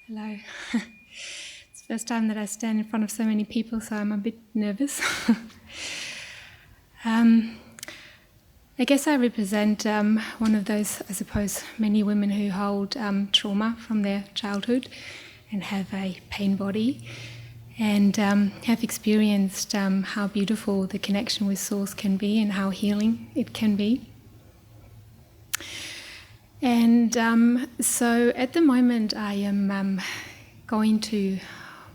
Hello. It's the first time that I stand in front of so many people, so I'm a bit nervous. I guess I represent one of those, I suppose, many women who hold trauma from their childhood and have a pain body and have experienced how beautiful the connection with Source can be and how healing it can be. And so at the moment I am going to,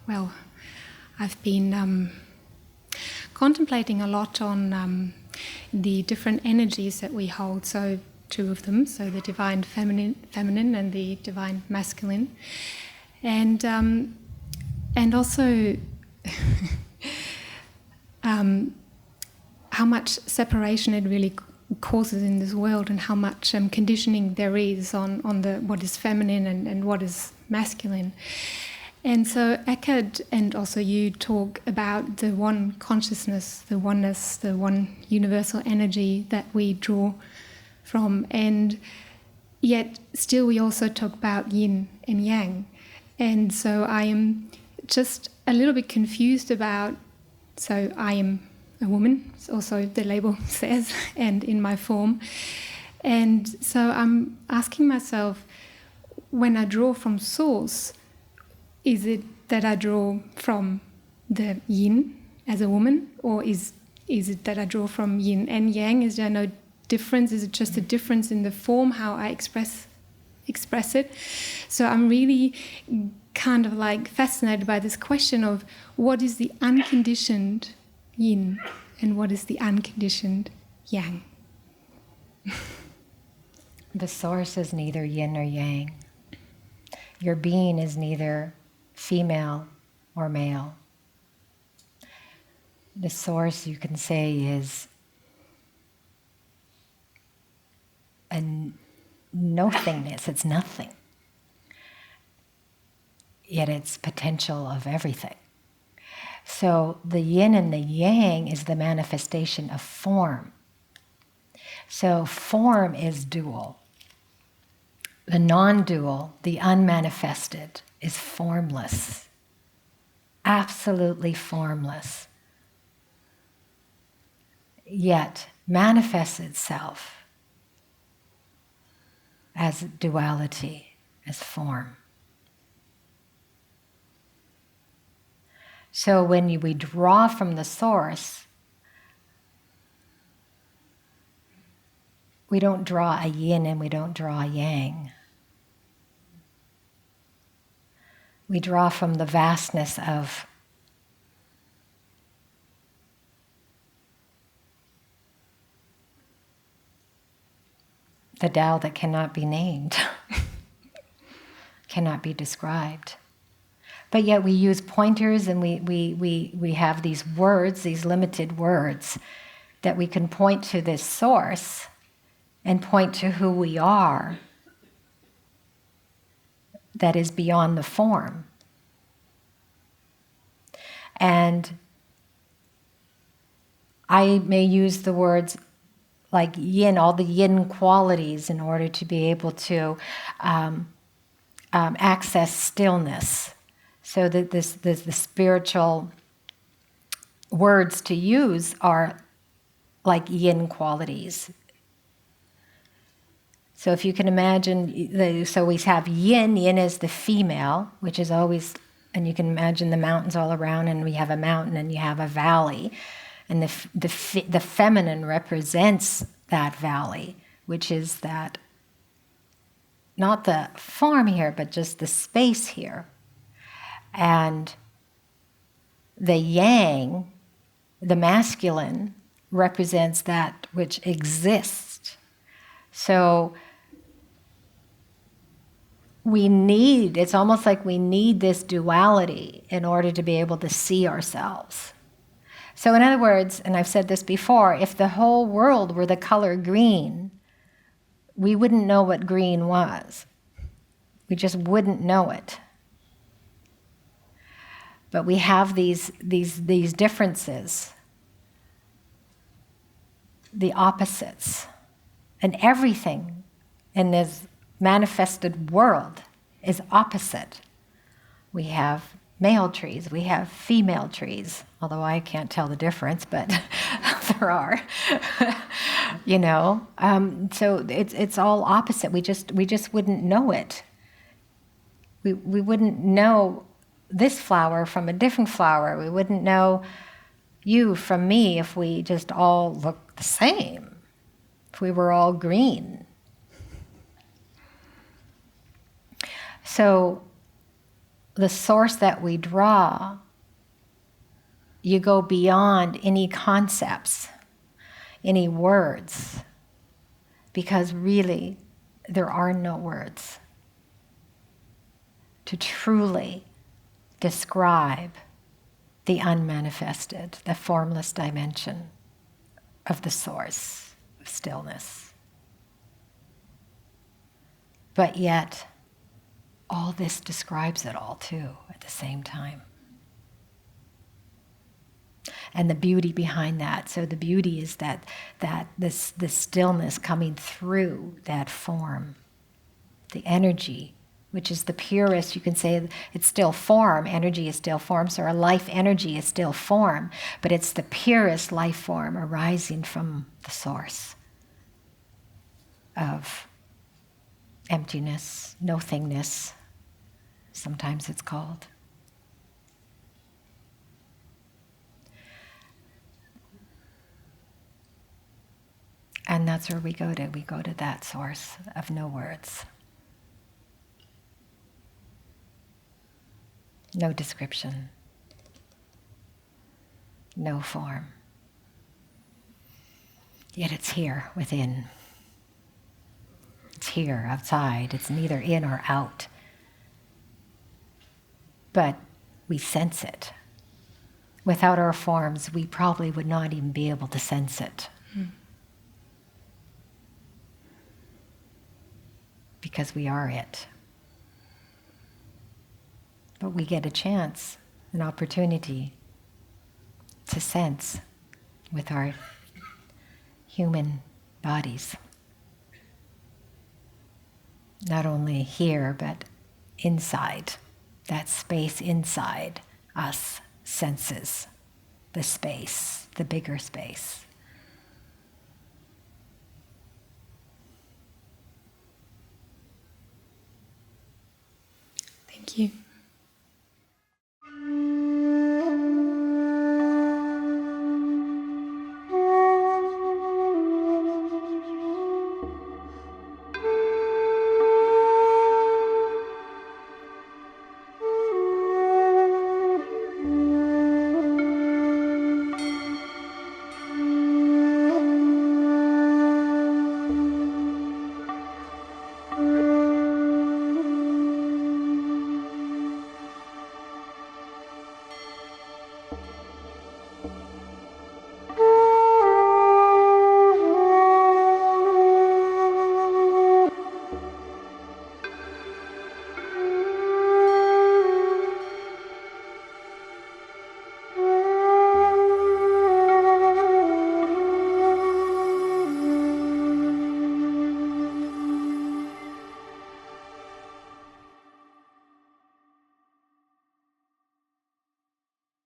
well, I've been contemplating a lot on the different energies that we hold, so two of them, so the divine feminine and the divine masculine. And also how much separation it really causes in this world, and how much conditioning there is on the what is feminine and what is masculine. And so Eckhart and also you talk about the one consciousness, the oneness, the one universal energy that we draw from, and yet still we also talk about yin and yang. And so I am just a little bit confused about, so I am a woman, also the label says, and in my form. And so I'm asking myself, when I draw from Source, is it that I draw from the yin as a woman, or is it that I draw from yin and yang? Is there no difference? Is it just a difference in the form, how I express it? So I'm really kind of like fascinated by this question of what is the unconditioned yin and what is the unconditioned yang? The Source is neither yin or yang. Your being is neither female or male. The Source, you can say, is a nothingness. It's nothing. Yet it's potential of everything. So the yin and the yang is the manifestation of form. So form is dual. The non-dual, the unmanifested, is formless. Absolutely formless. Yet manifests itself as duality, as form. So when we draw from the Source, we don't draw a yin and we don't draw a yang. We draw from the vastness of the Tao that cannot be named, cannot be described. But yet we use pointers and we have these words, these limited words, that we can point to this Source and point to who we are that is beyond the form. And I may use the words like yin, all the yin qualities, in order to be able to access stillness. So that the spiritual words to use are like yin qualities. So if you can imagine, so we have yin. Yin is the female, which is always, and you can imagine the mountains all around, and we have a mountain and you have a valley. And the feminine represents that valley, which is that, not the form here, but just the space here. And the yang, the masculine, represents that which exists. So it's almost like we need this duality in order to be able to see ourselves. So in other words, and I've said this before, if the whole world were the color green, we wouldn't know what green was. We just wouldn't know it. But we have these differences, the opposites, and everything in this manifested world is opposite. We have male trees, we have female trees, although I can't tell the difference, but there are. You know, so it's all opposite. We just wouldn't know it. We wouldn't know this flower from a different flower. We wouldn't know you from me if we just all looked the same. If we were all green. So the source that we draw, you go beyond any concepts, any words, because really there are no words to truly describe the unmanifested, the formless dimension of the source of stillness. But yet, all this describes it all too at the same time. And the beauty behind that. So the beauty is that this stillness coming through that form, the energy, which is the purest. You can say it's still form. Energy is still form. So our life energy is still form, but it's the purest life form arising from the source of emptiness, nothingness. Sometimes it's called. And that's where we go to. We go to that source of no words. No description. No form. Yet it's here within. It's here outside. It's neither in or out. But we sense it. Without our forms, we probably would not even be able to sense it. Because we are it. But we get a chance, an opportunity to sense with our human bodies. Not only here, but inside. That space inside us senses the space, the bigger space. Thank you.